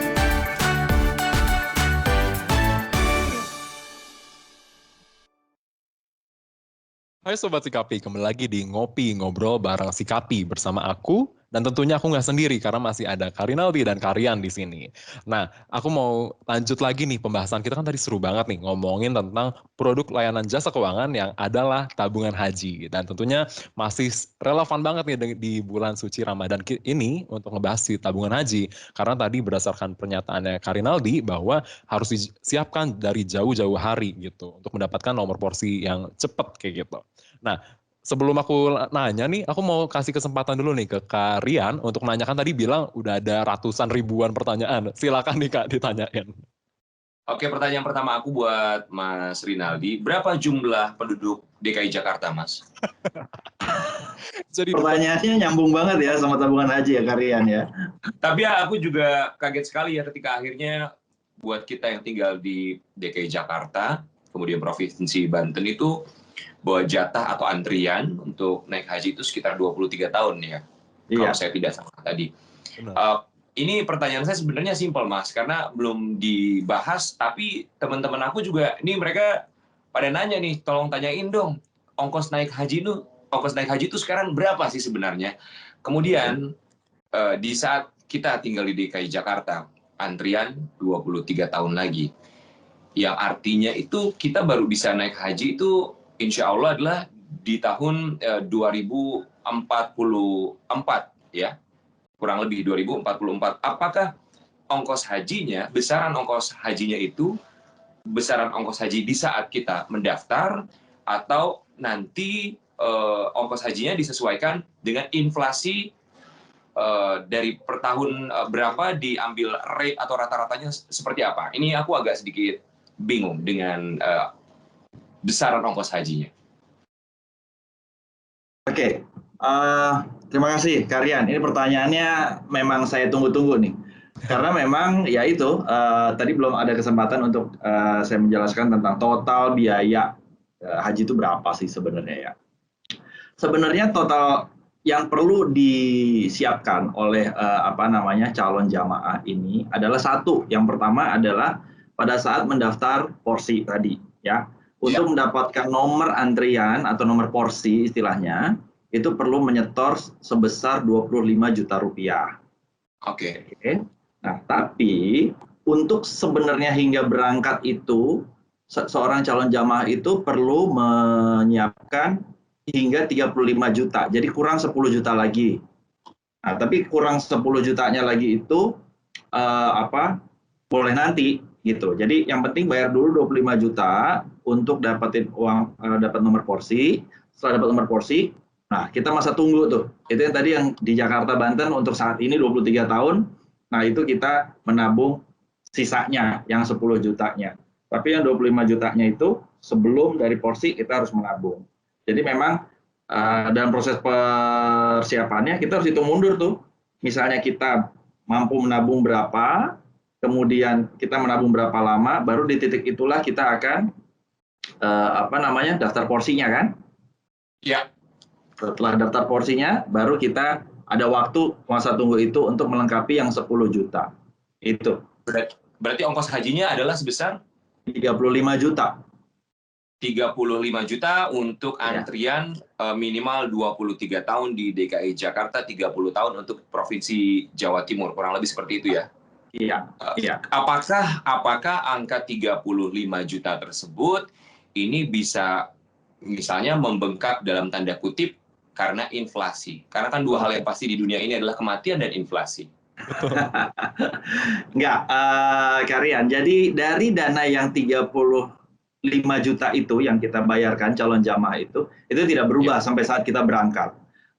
Hai Sobat Sikapi, kembali lagi di Ngopi Ngobrol bareng Sikapi bersama aku, dan tentunya aku nggak sendiri karena masih ada Karinaldi dan Karian di sini. Nah, aku mau lanjut lagi nih pembahasan kita, kan tadi seru banget nih ngomongin tentang produk layanan jasa keuangan yang adalah tabungan haji. Dan tentunya masih relevan banget nih di bulan suci Ramadan ini untuk ngebahas si tabungan haji. Karena tadi berdasarkan pernyataannya Karinaldi bahwa harus disiapkan dari jauh-jauh hari gitu untuk mendapatkan nomor porsi yang cepat kayak gitu. Nah, sebelum aku nanya nih, aku mau kasih kesempatan dulu nih ke Kak Rian untuk menanyakan, tadi bilang udah ada ratusan ribuan pertanyaan. Silakan nih Kak ditanyain. Oke, pertanyaan pertama aku buat Mas Rinaldi. Berapa jumlah penduduk DKI Jakarta, Mas? Jadi Pertanyaannya nyambung banget ya sama tabungan haji ya Karian ya. Tapi ya aku juga kaget sekali ya ketika akhirnya buat kita yang tinggal di DKI Jakarta, kemudian Provinsi Banten itu, bahwa jatah atau antrian untuk naik haji itu sekitar 23 tahun ya. Iya. Kalau saya tidak salah tadi. Benar. Ini pertanyaan saya sebenarnya simpel, Mas, karena belum dibahas, tapi teman-teman aku juga, ini mereka pada nanya nih, tolong tanyain dong, ongkos naik haji itu sekarang berapa sih sebenarnya? Kemudian di saat kita tinggal di DKI Jakarta, antrian 23 tahun lagi. Yang artinya itu kita baru bisa naik haji itu insya Allah adalah di tahun 2044 ya, kurang lebih 2044. Apakah ongkos hajinya, besaran ongkos hajinya itu besaran ongkos haji di saat kita mendaftar, atau nanti ongkos hajinya disesuaikan dengan inflasi dari per tahun berapa, diambil rate atau rata-ratanya seperti apa? Ini aku agak sedikit bingung dengan besaran ongkos hajinya. Oke, terima kasih Karian. Ini pertanyaannya memang saya tunggu-tunggu nih. Karena memang ya itu, tadi belum ada kesempatan untuk saya menjelaskan tentang total biaya haji itu berapa sih sebenarnya ya. Sebenarnya total yang perlu disiapkan oleh calon jamaah ini adalah satu. Yang pertama adalah pada saat mendaftar porsi tadi ya. Untuk mendapatkan nomor antrian atau nomor porsi istilahnya, itu perlu menyetor sebesar 25 juta rupiah. Oke. Nah, tapi untuk sebenarnya hingga berangkat itu, seorang calon jamaah itu perlu menyiapkan hingga 35 juta. Jadi kurang 10 juta lagi. Nah, tapi kurang 10 jutanya lagi itu boleh nanti gitu. Jadi yang penting bayar dulu 25 juta untuk dapetin uang, dapat nomor porsi. Setelah dapat nomor porsi, nah kita masa tunggu tuh. Itu yang tadi yang di Jakarta Banten untuk saat ini 23 tahun. Nah itu kita menabung sisanya yang 10 jutanya. Tapi yang 25 jutanya itu sebelum dari porsi kita harus menabung. Jadi memang dalam proses persiapannya kita harus hitung mundur tuh. Misalnya kita mampu menabung berapa, kemudian kita menabung berapa lama, baru di titik itulah kita akan daftar porsinya kan? Ya. Setelah daftar porsinya, baru kita ada waktu masa tunggu itu untuk melengkapi yang 10 juta. Itu. Berarti ongkos hajinya adalah sebesar 35 juta. 35 juta untuk antrian minimal 23 tahun di DKI Jakarta, 30 tahun untuk Provinsi Jawa Timur, kurang lebih seperti itu ya? Iya. Apakah angka 35 juta tersebut ini bisa misalnya membengkak dalam tanda kutip karena inflasi? Karena kan dua hal yang pasti di dunia ini adalah kematian dan inflasi. Enggak, Karian. Jadi dari dana yang 35 juta itu yang kita bayarkan calon jamaah itu tidak berubah sampai saat kita berangkat.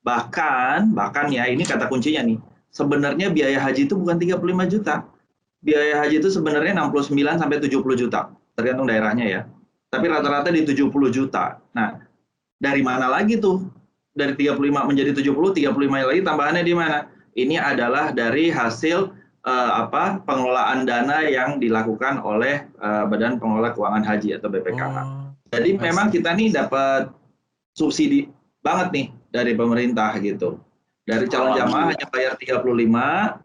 Bahkan ya ini kata kuncinya nih. Sebenarnya biaya haji itu bukan 35 juta. Biaya haji itu sebenarnya 69 sampai 70 juta, tergantung daerahnya ya. Tapi rata-rata di 70 juta. Nah, dari mana lagi tuh? Dari 35 menjadi 70, 35 lagi tambahannya di mana? Ini adalah dari hasil pengelolaan dana yang dilakukan oleh Badan Pengelola Keuangan Haji atau BPKH. Jadi memang kita nih dapat subsidi banget nih dari pemerintah gitu. Dari calon jamaah hanya bayar 35,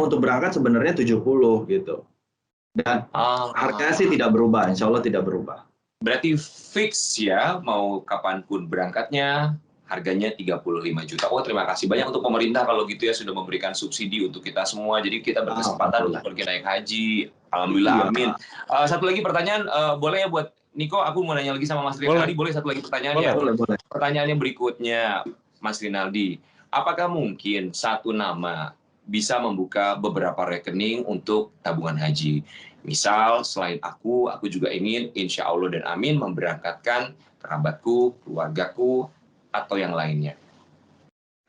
untuk berangkat sebenarnya 70 gitu. Dan harga sih tidak berubah, insya Allah tidak berubah. Berarti fix ya, mau kapanpun berangkatnya, harganya 35 juta. Oh, terima kasih banyak untuk pemerintah kalau gitu ya, sudah memberikan subsidi untuk kita semua. Jadi kita berkesempatan untuk pergi naik haji. Alhamdulillah, amin. Satu lagi pertanyaan, boleh ya buat Niko, aku mau nanya lagi sama Mas Rinaldi. Boleh satu lagi pertanyaan ya? Boleh. Pertanyaannya berikutnya, Mas Rinaldi. Apakah mungkin satu nama bisa membuka beberapa rekening untuk tabungan haji? Misal, selain aku juga ingin, insya Allah dan amin, memberangkatkan kerabatku, keluargaku, atau yang lainnya.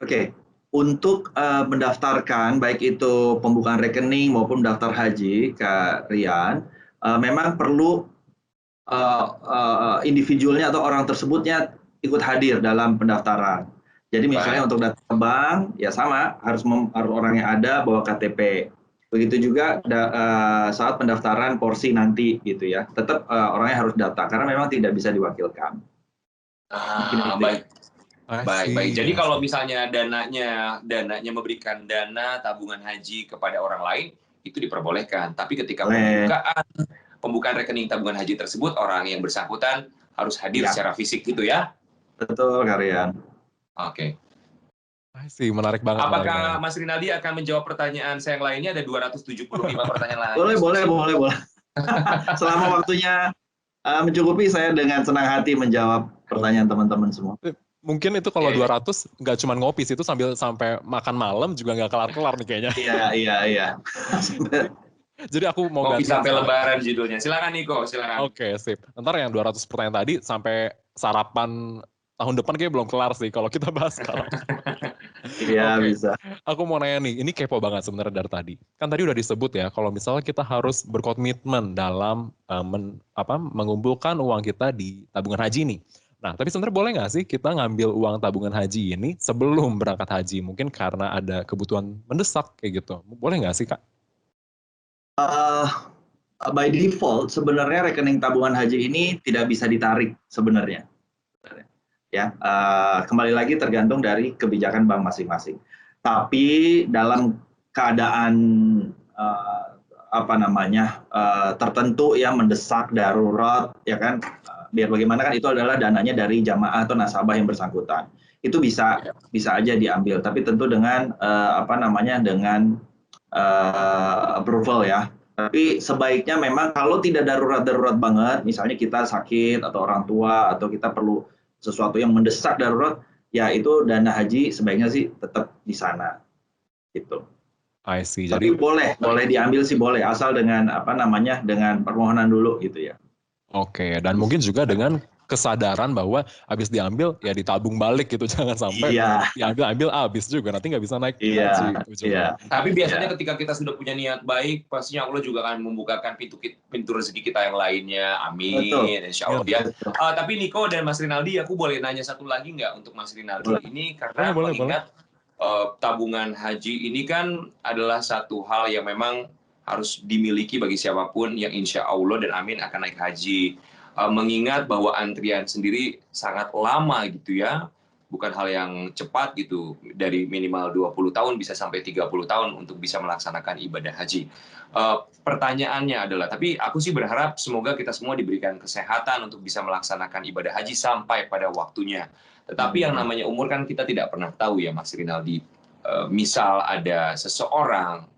Oke, untuk mendaftarkan, baik itu pembukaan rekening maupun daftar haji, Kak Rian, memang perlu individualnya atau orang tersebutnya ikut hadir dalam pendaftaran. Jadi misalnya untuk datang ke bank, ya sama, harus orang yang ada bawa KTP. Begitu juga saat pendaftaran porsi nanti gitu ya, tetap orangnya harus daftar karena memang tidak bisa diwakilkan. Baik. Jadi kalau misalnya dananya memberikan dana tabungan haji kepada orang lain, itu diperbolehkan. Tapi ketika pembukaan rekening tabungan haji tersebut, orang yang bersangkutan harus hadir secara fisik gitu ya? Betul, Karian. Oke. Menarik banget. Apakah Mas Rinaldi akan menjawab pertanyaan saya yang lainnya? Ada 275 pertanyaan lain. Boleh. Selama waktunya mencukupi, saya dengan senang hati menjawab pertanyaan teman-teman semua. Mungkin itu kalau 200 nggak cuma ngopi sih, itu sampai makan malam juga nggak kelar-kelar nih kayaknya. Iya. Jadi aku mau ngopi sampai lebaran judulnya. Silakan Niko, silakan. Oke, sip. Ntar yang 200 pertanyaan tadi sampai sarapan tahun depan kayak belum kelar sih kalau kita bahas sekarang. Iya, bisa. Aku mau nanya nih, ini kepo banget sebenarnya dari tadi. Kan tadi udah disebut ya, kalau misalnya kita harus berkomitmen dalam mengumpulkan uang kita di tabungan haji nih. Nah, tapi sebenarnya boleh nggak sih kita ngambil uang tabungan haji ini sebelum berangkat haji? Mungkin karena ada kebutuhan mendesak kayak gitu. Boleh nggak sih, Kak? By default, sebenarnya rekening tabungan haji ini tidak bisa ditarik sebenarnya. Ya, kembali lagi tergantung dari kebijakan bank masing-masing. Tapi dalam keadaan tertentu ya, mendesak, darurat, ya kan, biar bagaimana kan itu adalah dananya dari jamaah atau nasabah yang bersangkutan. Itu bisa aja diambil, tapi tentu dengan dengan approval ya. Tapi sebaiknya memang kalau tidak darurat banget, misalnya kita sakit atau orang tua atau kita perlu sesuatu yang mendesak darurat, ya itu dana haji sebaiknya sih tetap di sana, gitu. I see. Jadi boleh diambil sih boleh, asal dengan dengan permohonan dulu gitu ya. Oke, dan mungkin juga dengan kesadaran bahwa habis diambil ya ditabung balik gitu, jangan sampai diambil habis juga nanti nggak bisa naik haji. Iya. Tapi biasanya ketika kita sudah punya niat baik, pastinya Allah juga akan membukakan pintu rezeki kita yang lainnya. Amin. Insya Allah ya. Tapi Niko dan Mas Rinaldi, aku boleh nanya satu lagi nggak untuk Mas Rinaldi ini karena mengingat tabungan haji ini kan adalah satu hal yang memang harus dimiliki bagi siapapun yang insya Allah dan amin akan naik haji. Mengingat bahwa antrian sendiri sangat lama gitu ya, bukan hal yang cepat gitu, dari minimal 20 tahun bisa sampai 30 tahun untuk bisa melaksanakan ibadah haji. Pertanyaannya adalah, tapi aku sih berharap semoga kita semua diberikan kesehatan untuk bisa melaksanakan ibadah haji sampai pada waktunya. Tetapi yang namanya umur kan kita tidak pernah tahu ya Mas Rinaldi. Misal ada seseorang,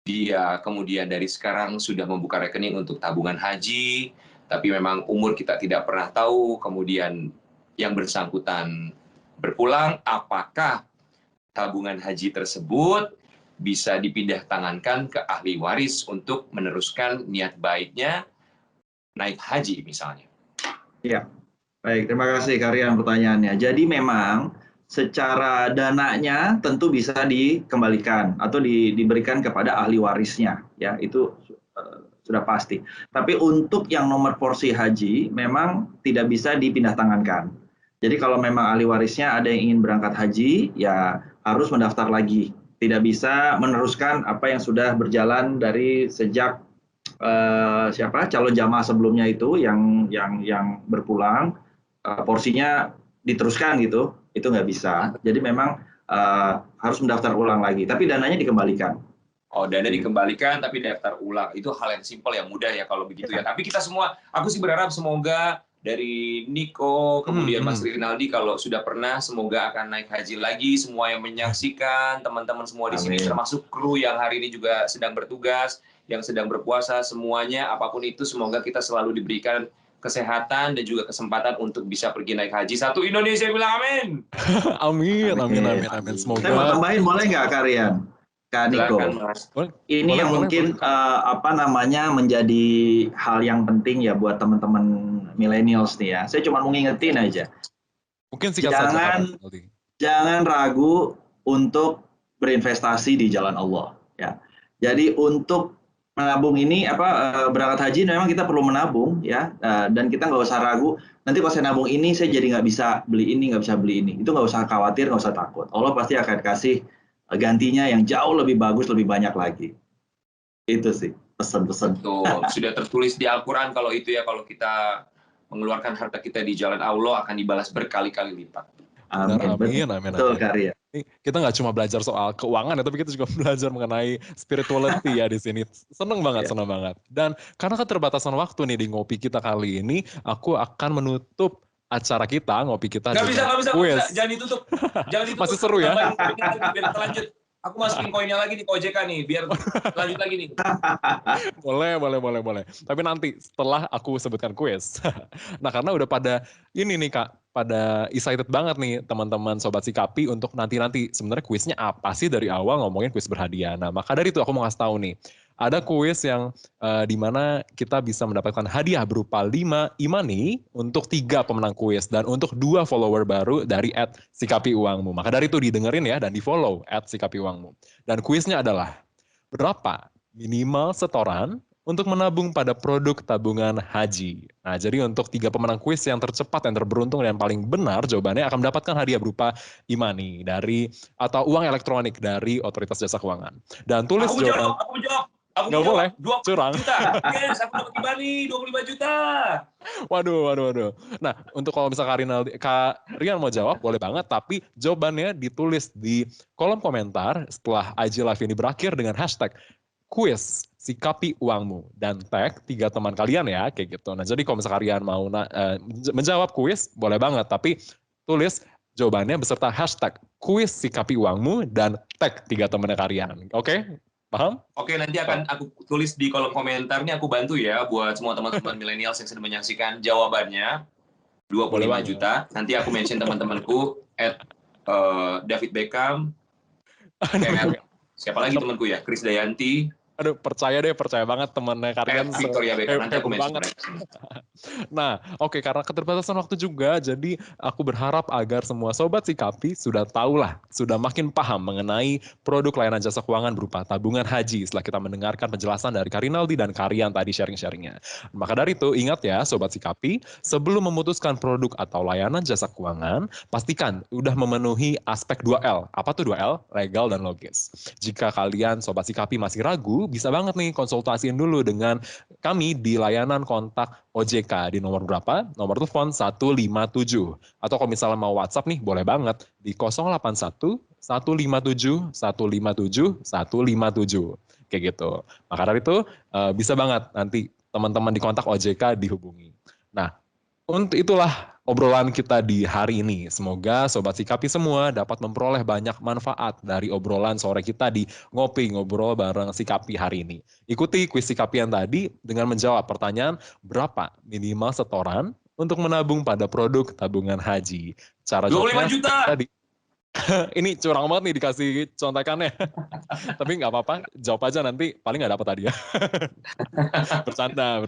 dia kemudian dari sekarang sudah membuka rekening untuk tabungan haji, tapi memang umur kita tidak pernah tahu, kemudian yang bersangkutan berpulang, apakah tabungan haji tersebut bisa dipindah tangankan ke ahli waris untuk meneruskan niat baiknya naik haji misalnya. Ya, baik. Terima kasih Karian pertanyaannya. Jadi memang secara dananya tentu bisa dikembalikan atau diberikan kepada ahli warisnya, ya itu sudah pasti. Tapi untuk yang nomor porsi haji memang tidak bisa dipindah tangankan. Jadi kalau memang ahli warisnya ada yang ingin berangkat haji, ya harus mendaftar lagi. Tidak bisa meneruskan apa yang sudah berjalan dari sejak calon jamaah sebelumnya itu yang berpulang, porsinya diteruskan gitu, itu nggak bisa. Jadi memang harus mendaftar ulang lagi, tapi dananya dikembalikan. Oh, dana dikembalikan tapi daftar ulang. Itu hal yang simpel, yang mudah ya kalau begitu ya. Tapi kita semua, aku sih berharap semoga dari Niko, kemudian Mas Rinaldi kalau sudah pernah, semoga akan naik haji lagi. Semua yang menyaksikan, teman-teman semua di sini, termasuk kru yang hari ini juga sedang bertugas, yang sedang berpuasa, semuanya apapun itu, semoga kita selalu diberikan kesehatan dan juga kesempatan untuk bisa pergi naik haji. Satu Indonesia bilang amin. Amin. Semoga. Saya mau tambahin boleh nggak Karian? Kak Niko. Ini yang mungkin menjadi hal yang penting ya buat teman-teman millennials nih ya. Saya cuma mau ngingetin aja. Mungkin jangan ragu untuk berinvestasi di jalan Allah ya. Jadi untuk menabung ini berangkat haji memang kita perlu menabung ya, dan kita nggak usah ragu nanti kalau saya nabung ini saya jadi nggak bisa beli ini, nggak bisa beli ini. Itu nggak usah khawatir, nggak usah takut. Allah pasti akan kasih gantinya yang jauh lebih bagus, lebih banyak lagi. Itu sih pesan-pesan. Sudah tertulis di Al-Quran kalau itu ya, kalau kita mengeluarkan harta kita di jalan Allah akan dibalas berkali-kali lipat. Amin. Betul, Karya. Kita nggak cuma belajar soal keuangan ya, tapi kita juga belajar mengenai spirituality ya di sini. Seneng banget. Dan karena keterbatasan waktu nih di ngopi kita kali ini, aku akan menutup acara kita, ngopi kita. Nggak bisa. Jangan ditutup. Masih seru ya? Biar kita lanjut. Aku masukin koinnya lagi di OJK nih, biar lanjut lagi nih. Boleh. Tapi nanti setelah aku sebutkan kuis. Nah, karena udah pada ini nih Kak, pada excited banget nih teman-teman Sobat Sikapi untuk nanti sebenarnya kuisnya apa sih dari awal ngomongin kuis berhadiah. Nah, maka dari itu aku mau ngasih tahu nih. Ada kuis yang di mana kita bisa mendapatkan hadiah berupa 5 e-money untuk 3 pemenang kuis dan untuk 2 follower baru dari @sikapiuangmu. Maka dari itu didengerin ya dan di-follow @sikapiuangmu. Dan kuisnya adalah berapa minimal setoran untuk menabung pada produk tabungan haji. Nah, jadi untuk 3 pemenang kuis yang tercepat, yang terberuntung, dan yang paling benar jawabannya akan mendapatkan hadiah berupa e-money atau uang elektronik dari Otoritas Jasa Keuangan. Dan tulis jawaban. Aku menjawab. Nggak boleh, curang. Yes, aku dapat e-money 25 juta. Waduh. Nah, untuk kalau misalnya Kak Rian mau jawab, boleh banget. Tapi jawabannya ditulis di kolom komentar setelah IG Live ini berakhir dengan hashtag kuis sikapi uangmu. Dan tag 3 teman kalian ya, kayak gitu. Nah, jadi kalau misalnya kalian mau menjawab kuis, boleh banget. Tapi tulis jawabannya beserta hashtag kuis sikapi uangmu dan tag 3 temannya kalian. Oke? Paham? Oke, nanti akan aku tulis di kolom komentar. Ini aku bantu ya buat semua teman-teman milenial yang sedang menyaksikan jawabannya. 25 juta. Nanti aku mention teman-temanku @David Beckham. Siapa lagi temanku ya? Chris Dayanti. Aduh, percaya banget temannya kalian. Victoria Beckham, nanti aku mention banget. Nah, oke, karena keterbatasan waktu juga, jadi aku berharap agar semua Sobat Sikapi sudah makin paham mengenai produk layanan jasa keuangan berupa tabungan haji setelah kita mendengarkan penjelasan dari Karinaldi dan Karian tadi sharing-sharingnya. Maka dari itu, ingat ya Sobat Sikapi, sebelum memutuskan produk atau layanan jasa keuangan, pastikan udah memenuhi aspek 2L. Apa tuh 2L? Legal dan logis. Jika kalian Sobat Sikapi masih ragu, bisa banget nih konsultasiin dulu dengan kami di layanan kontak OJK di nomor berapa? Nomor telepon 157. Atau kalau misalnya mau WhatsApp nih, boleh banget di 081 157 157 157. Kayak gitu. Maka dari itu bisa banget nanti teman-teman di kontak OJK dihubungi. Nah, untuk itulah obrolan kita di hari ini. Semoga Sobat Sikapi semua dapat memperoleh banyak manfaat dari obrolan sore kita di ngobrol bareng Sikapi hari ini. Ikuti kuis Sikapi yang tadi dengan menjawab pertanyaan berapa minimal setoran untuk menabung pada produk tabungan haji. Cara 25 juta. tadi. Ini curang banget nih dikasih contekannya. Tapi nggak apa-apa, jawab aja nanti paling nggak dapat hadiah. Bercanda.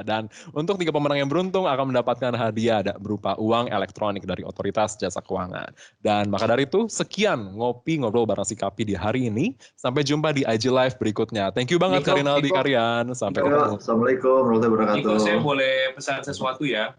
Dan untuk 3 pemenang yang beruntung akan mendapatkan hadiah berupa uang elektronik dari Otoritas Jasa Keuangan. Dan maka dari itu, sekian ngobrol bareng si Kapi di hari ini. Sampai jumpa di IG Live berikutnya. Thank you banget Niko, Kak Rinaldi Niko. Karian. Sampai Niko, ketemu. Assalamualaikum warahmatullahi wabarakatuh. Niko, saya boleh pesan sesuatu ya?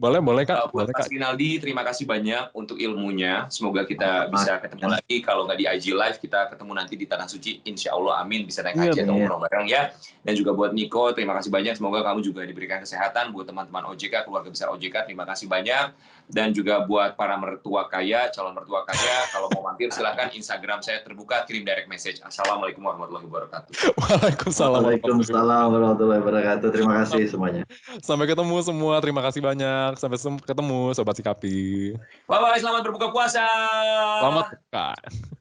Boleh Kak. Buat Boleh Mas Kak. Rinaldi, terima kasih banyak untuk ilmunya. Semoga kita bisa ketemu lagi. Kalau nggak di IG Live, kita ketemu nanti di Tanah Suci. Insya Allah, amin. Bisa naik haji atau umroh bareng ya. Dan juga buat Niko, terima kasih banyak. Semoga kamu juga diberikan kesehatan. Buat teman-teman OJK, keluarga besar OJK, terima kasih banyak. Dan juga buat para mertua kaya, calon mertua kaya, kalau mau mampir silahkan Instagram saya terbuka, kirim direct message. Assalamualaikum warahmatullahi wabarakatuh. Waalaikumsalam warahmatullahi wabarakatuh. Terima kasih semuanya. Sampai ketemu semua. Terima kasih banyak. Sampai ketemu Sobat Sikapi. Bye-bye, selamat berbuka puasa. Selamat Kak.